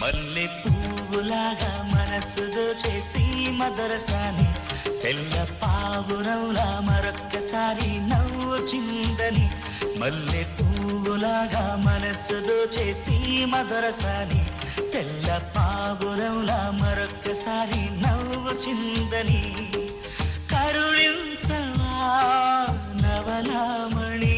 మల్లె పువ్వులాగా మనసు దోచేసి మదరసాని తెల్ల పావురంలా మరొక్కసారి నవ్వు చిందని మల్లె పువ్వులాగా మనసు దోచేసి మదరసాని తెల్ల పావురంలా మరొక్కసారి నవ్వు చిందని కరుణించవా నవలామణి